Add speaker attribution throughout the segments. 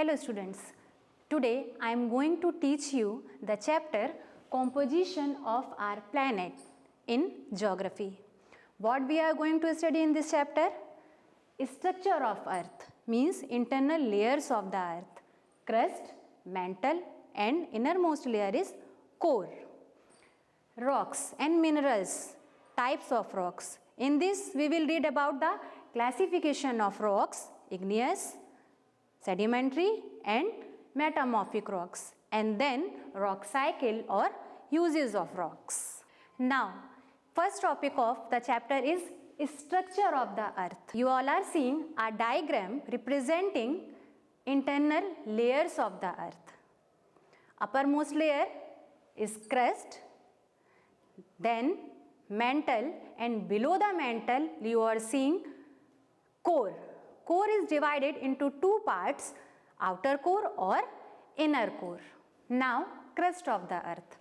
Speaker 1: Hello students, today I am going to teach you the chapter Composition of our Planet in Geography. What we are going to study in this chapter? Structure of Earth means internal layers of the Earth. Crust, mantle and innermost layer is core. Rocks and minerals, types of rocks. In this we will read about the classification of rocks, igneous, sedimentary and metamorphic rocks, and then rock cycle or uses of rocks. Now, first topic of the chapter is structure of the earth. You all are seeing a diagram representing internal layers of the earth. Uppermost layer is crust, then mantle, and below the mantle you are seeing core. Core is divided into two parts, outer core or inner core. Now, crust of the earth.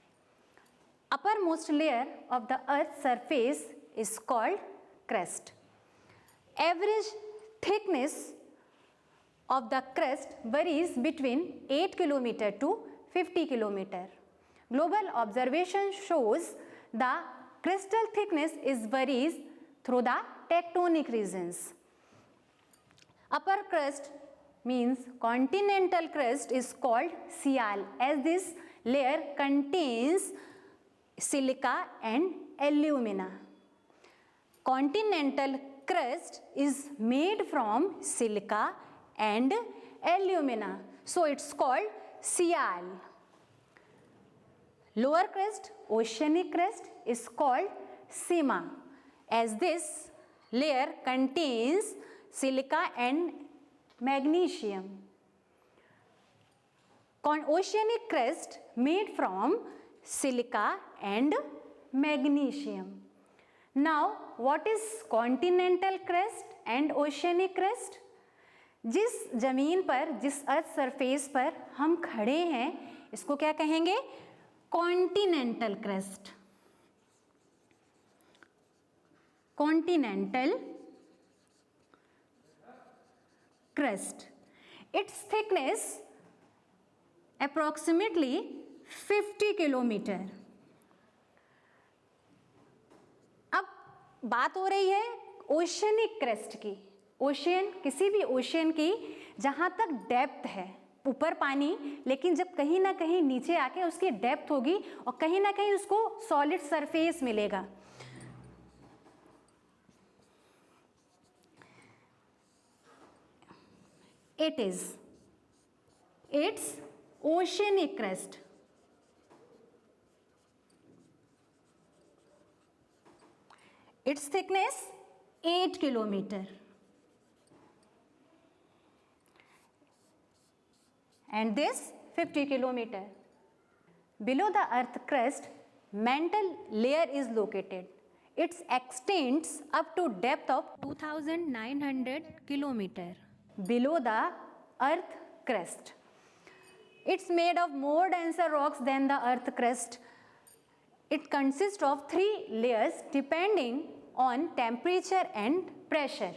Speaker 1: Uppermost layer of the earth's surface is called crust. Average thickness of the crust varies between 8 km to 50 km. Global observation shows the crustal thickness is varies through the tectonic regions. Upper crust means continental crust is called sial, as this layer contains silica and alumina. Continental crust is made from silica and alumina, so it's called sial. Lower crust, oceanic crust, is called sima, as this layer contains silica and magnesium. Oceanic crust made from silica and magnesium. Now, what is continental crust and oceanic crust? जिस जमीन पर, जिस earth surface पर हम खड़े हैं, इसको क्या कहेंगे? Continental crust. Continental crust. Its thickness approximately 50 km. अब बात हो रही है ओशियनिक क्रस्ट की. ओशियन, किसी भी ओशियन की जहां तक डेप्थ है, ऊपर पानी, लेकिन जब कहीं ना कहीं नीचे आके उसकी डेप्थ होगी और कहीं ना कहीं उसको सॉलिड सरफेस मिलेगा. It's oceanic crust. Its thickness 8 km. And this 50 km. Below the earth crust, mantle layer is located. It extends up to depth of 2900 km. Below the earth crust. It's made of more denser rocks than the earth crust. It consists of 3 layers depending on temperature and pressure.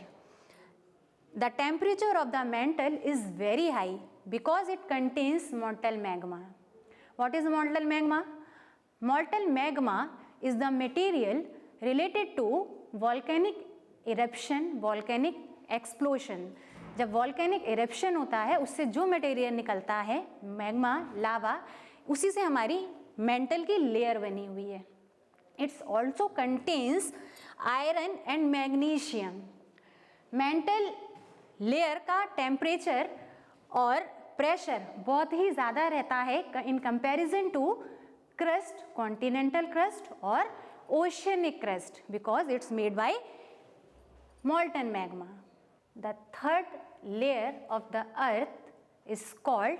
Speaker 1: The temperature of the mantle is very high because it contains molten magma. What is molten magma? Molten magma is the material related to volcanic eruption, volcanic explosion. जब volcanic eruption होता है, उससे जो material निकलता है, magma, लावा, उसी से हमारी मेंटल की लेयर बनी हुई है. It's also contains iron and magnesium. Mantle layer का टेम्परेचर और प्रेशर बहुत ही ज़्यादा रहता है in comparison to crust, continental crust और oceanic crust, because it's made by molten magma. The third layer of the earth is called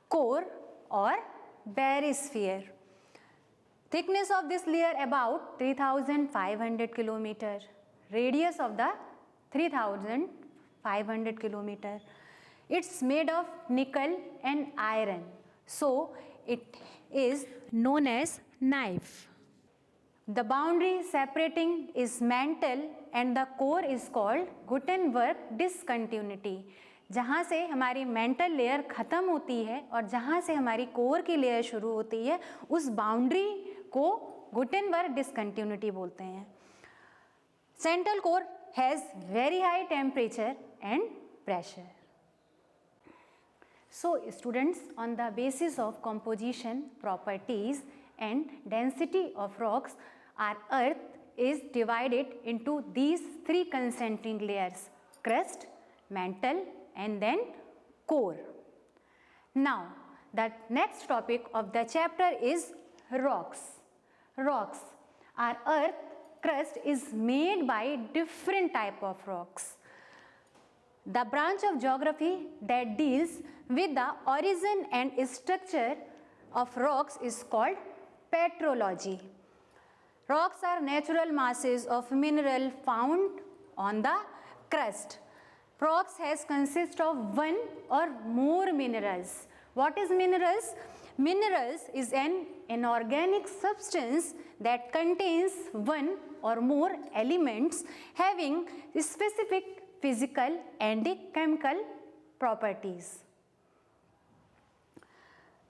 Speaker 1: core or barysphere. Thickness of this layer about 3500 km. Radius of the 3500 km. It's made of nickel and iron, so it is known as knife. The boundary separating is mantle and the core is called Gutenberg discontinuity. जहाँ से हमारी mental layer ख़त्म होती है और जहाँ से हमारी कोर की लेयर शुरू होती है, उस बाउंड्री को गुटेनबर्ग डिसकंटिन्यूटी बोलते हैं। Central core has very high temperature and pressure. So students, on the basis of composition, properties and density of rocks, our earth is divided into these three concentric layers: crust, mantle and then core. Now the next topic of the chapter is rocks. Rocks. Our earth crust is made by different type of rocks. The branch of geography that deals with the origin and structure of rocks is called petrology. Rocks are natural masses of mineral found on the crust. Rocks has consist of one or more minerals. What is minerals? Minerals is an inorganic substance that contains one or more elements having specific physical and chemical properties.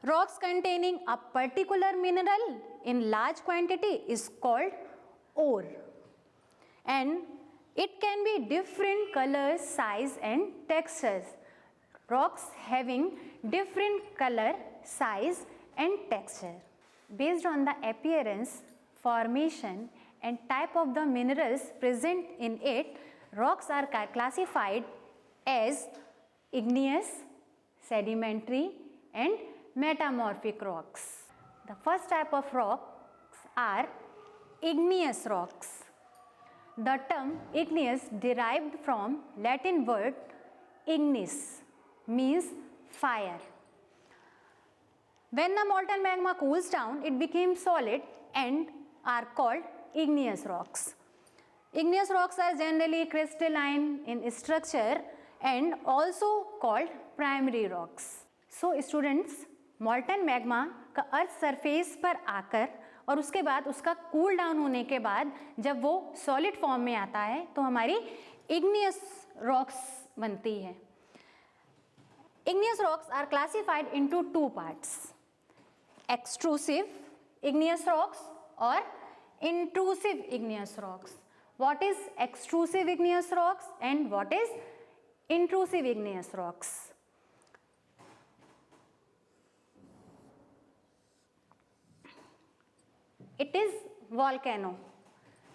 Speaker 1: Rocks containing a particular mineral in large quantity is called ore, and it can be different colors, size and textures. Rocks having different color, size and texture. Based on the appearance, formation and type of the minerals present in it, rocks are classified as igneous, sedimentary and metamorphic rocks. The first type of rocks are igneous rocks. The term igneous derived from Latin word ignis, means fire. When the molten magma cools down, it becomes solid and are called igneous rocks. Igneous rocks are generally crystalline in structure and also called primary rocks. So students, molten magma का earth surface पर आकर और उसके बाद उसका cool down होने के बाद जब वो सॉलिड फॉर्म में आता है तो हमारी igneous rocks बनती है. Igneous rocks are classified into two parts: extrusive igneous rocks or intrusive igneous rocks. What is extrusive igneous rocks and what is intrusive igneous rocks? It is volcano,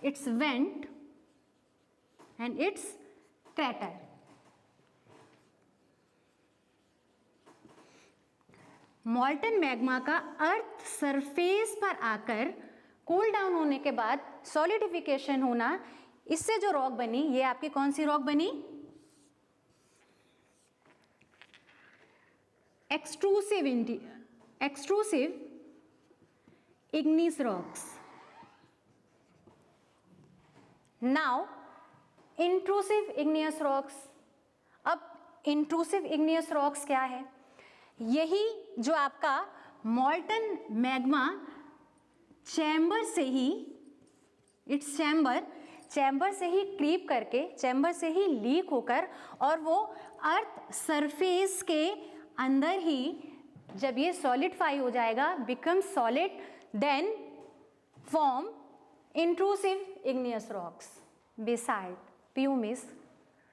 Speaker 1: its vent and its crater. मॉल्टन magma का earth surface पर आकर cool down होने के बाद solidification होना, इससे जो rock बनी, ये आपकी कौन सी रॉक बनी? Extrusive igneous rocks. Now intrusive igneous rocks. अब intrusive igneous rocks क्या है? यही जो आपका molten magma चैम्बर से ही, इट्स चैम्बर से ही क्रीप करके, चैम्बर से ही लीक होकर और वो अर्थ सरफेस के अंदर ही जब ये सॉलिडिफाई हो जाएगा, become solid, then form intrusive igneous rocks. Basalt, pumice,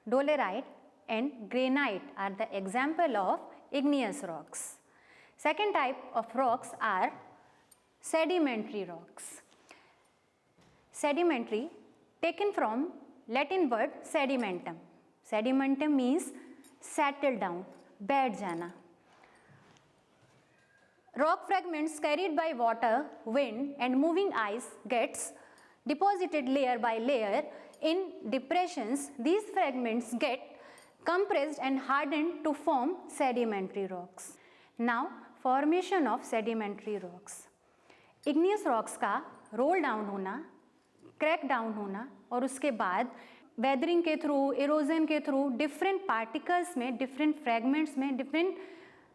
Speaker 1: dolerite and granite are the example of igneous rocks. Second type of rocks are sedimentary rocks. Sedimentary, taken from Latin word sedimentum. Sedimentum means settle down, बैठ जाना. Rock fragments carried by water, wind and moving ice gets deposited layer by layer in depressions. These fragments get compressed and hardened to form sedimentary rocks. Now formation of sedimentary rocks. Igneous rocks का roll down होना, crack down होना और उसके बाद weathering के through, erosion के through different particles में, different fragments में, डिफरेंट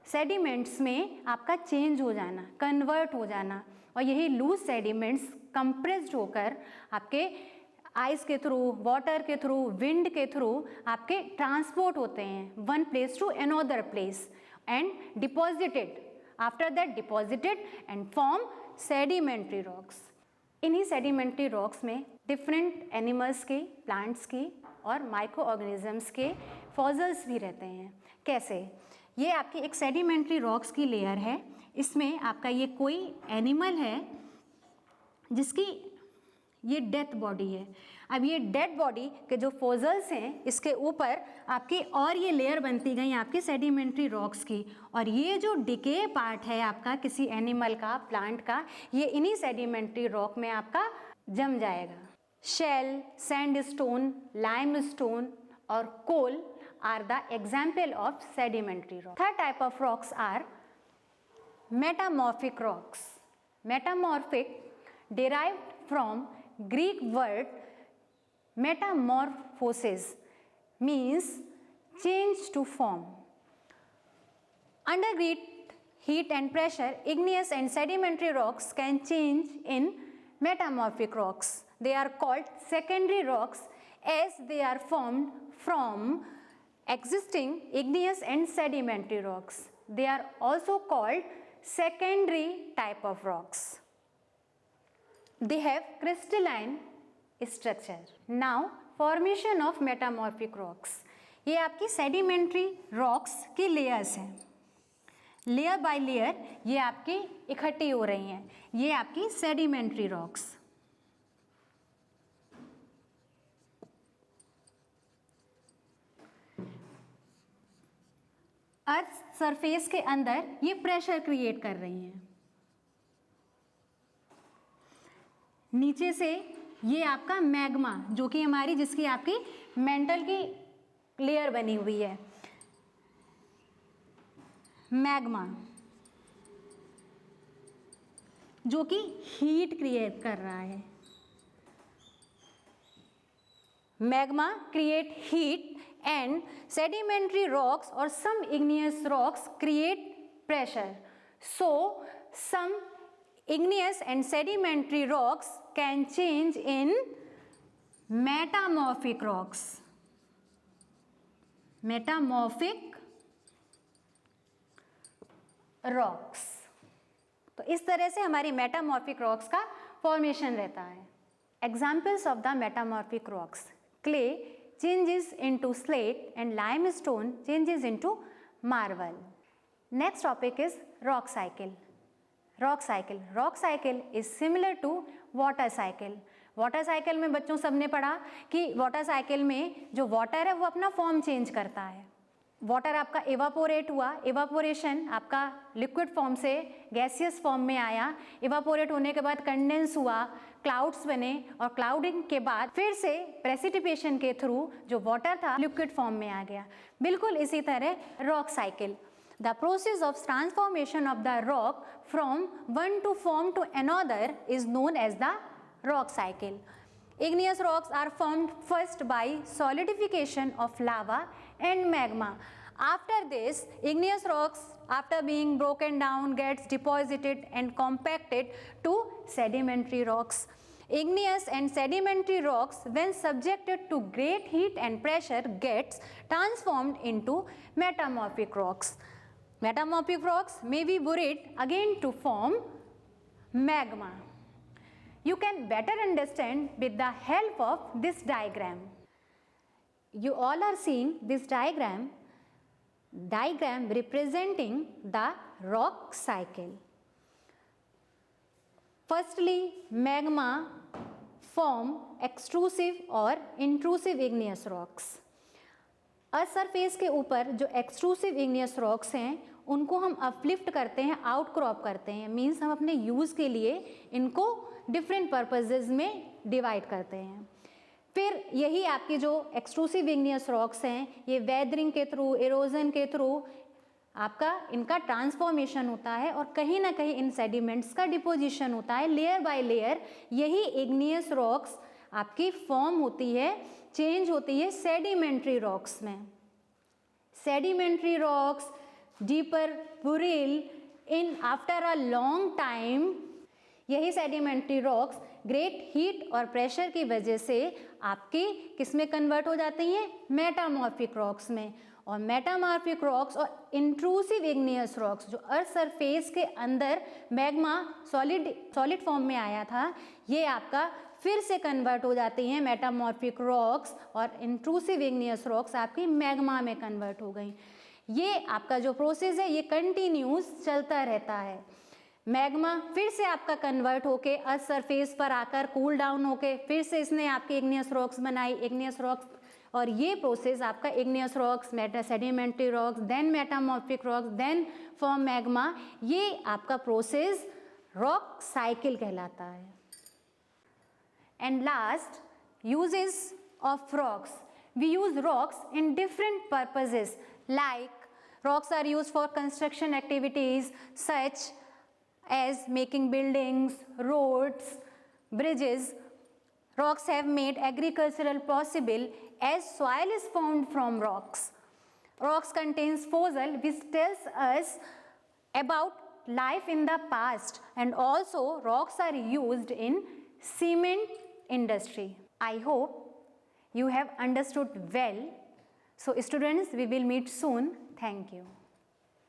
Speaker 1: सेडिमेंट्स में आपका चेंज हो जाना, कन्वर्ट हो जाना और यही लूज सेडिमेंट्स कंप्रेस्ड होकर आपके आइस के थ्रू, वाटर के थ्रू, विंड के थ्रू आपके ट्रांसपोर्ट होते हैं one place to another place and deposited, after that deposited and form sedimentary rocks. इन्हीं सेडिमेंट्री रॉक्स में डिफरेंट एनिमल्स के, प्लांट्स की और माइक्रो ऑर्गेनिजम्स के फॉसिल्स भी रहते हैं। कैसे? ये आपकी एक सेडिमेंट्री रॉक्स की लेयर है, इसमें आपका ये कोई एनिमल है जिसकी ये डेथ बॉडी है। अब ये डेड बॉडी के जो फॉसिल्स हैं इसके ऊपर आपकी और ये लेयर बनती गई आपकी सेडिमेंट्री रॉक्स की, और ये जो डिके पार्ट है आपका किसी एनिमल का, प्लांट का, ये इन्हीं सेडिमेंट्री रॉक में आपका जम जाएगा। शेल, सैंडस्टोन, लाइमस्टोन और कोल are the example of sedimentary rock. Third type of rocks are metamorphic rocks. Metamorphic derived from Greek word metamorphosis, means change to form. Under great heat and pressure, igneous and sedimentary rocks can change in metamorphic rocks. They are called secondary rocks as they are formed from existing igneous and sedimentary rocks. They are also called secondary type of rocks. They have crystalline structure. Now, formation of metamorphic rocks. ये आपकी sedimentary rocks की layers हैं. Layer by layer ये आपकी इकट्ठी हो रही हैं. ये आपकी sedimentary rocks. अर्थ सरफेस के अंदर ये प्रेशर क्रिएट कर रही हैं। नीचे से ये आपका मैग्मा, जो कि हमारी जिसकी आपकी मेंटल की लेयर बनी हुई है, मैग्मा, जो कि हीट क्रिएट कर रहा है। Magma create heat and sedimentary rocks or some igneous rocks create pressure. So some igneous and sedimentary rocks can change in metamorphic rocks. Metamorphic rocks. तो इस तरह से हमारी metamorphic rocks का formation रहता है. Examples of the metamorphic rocks: clay changes into slate and limestone changes into marble. Next topic is rock cycle. Rock cycle. Rock cycle is similar to water cycle. Water cycle में बच्चों सबने पढ़ा कि water cycle में जो water है वो अपना फॉर्म चेंज करता है। वाटर आपका इवापोरेट हुआ, इवापोरेशन आपका लिक्विड फॉर्म से गैसियस फॉर्म में आया, इवापोरेट होने के बाद कंडेंस हुआ, क्लाउड्स बने, और क्लाउडिंग के बाद फिर से प्रेसिपिटेशन के थ्रू जो वाटर था लिक्विड फॉर्म में आ गया। बिल्कुल इसी तरह rock cycle, the process of transformation of the rock from one to form to another is known as the rock cycle. Igneous rocks are formed first by solidification of lava and magma. After this, igneous rocks, after being broken down, gets deposited and compacted to sedimentary rocks. Igneous and sedimentary rocks, when subjected to great heat and pressure, gets transformed into metamorphic rocks. Metamorphic rocks may be buried again to form magma. You can better understand with the help of this diagram. You all are seeing this diagram representing the rock cycle. Firstly, magma form extrusive or intrusive igneous rocks. Earth surface के ऊपर जो extrusive igneous rocks हैं उनको हम uplift करते हैं, outcrop करते हैं, मीन्स हम अपने यूज़ के लिए इनको डिफरेंट पर्पसेस में डिवाइड करते हैं। फिर यही आपकी जो एक्सट्रूसिव igneous रॉक्स हैं ये वेदरिंग के थ्रू, इरोजन के थ्रू आपका इनका ट्रांसफॉर्मेशन होता है और कहीं ना कहीं इन सेडिमेंट्स का डिपोजिशन होता है। लेयर बाय लेयर यही igneous रॉक्स आपकी फॉर्म होती है, चेंज होती है सेडिमेंट्री रॉक्स में। Sedimentary rocks deeper burial in after a long time, यही सेडिमेंट्री रॉक्स ग्रेट हीट और प्रेशर की वजह से आपकी किस में कन्वर्ट हो जाती हैं, मेटामॉर्फिक रॉक्स में। और मेटामॉर्फिक रॉक्स और इंट्रूसिव इग्नियस रॉक्स, जो अर्थ सरफेस के अंदर मैग्मा सॉलिड फॉर्म में आया था, ये आपका फिर से कन्वर्ट हो जाती हैं मेटामॉर्फिक रॉक्स, और इंट्रूसिव इग्नियस रॉक्स आपकी मैग्मा में कन्वर्ट हो गई। ये आपका जो प्रोसेस है ये कंटिन्यूस चलता रहता है। मैग्मा फिर से आपका कन्वर्ट होके अर्थ सरफेस पर आकर कूल डाउन होके फिर से इसने आपकी इग्नियस रॉक्स बनाई, इग्नियस रॉक्स, और ये प्रोसेस आपका igneous rocks, sedimentary rocks, then metamorphic rocks, then form magma, ये आपका प्रोसेस रॉक साइकिल कहलाता है। And last, uses of rocks. We use rocks in different purposes, like rocks are used for construction activities such as making buildings, roads, bridges. Rocks have made agricultural possible as soil is formed from rocks. Rocks contains fossil which tells us about life in the past, and also rocks are used in cement industry. I hope you have understood well. So students, we will meet soon. Thank you.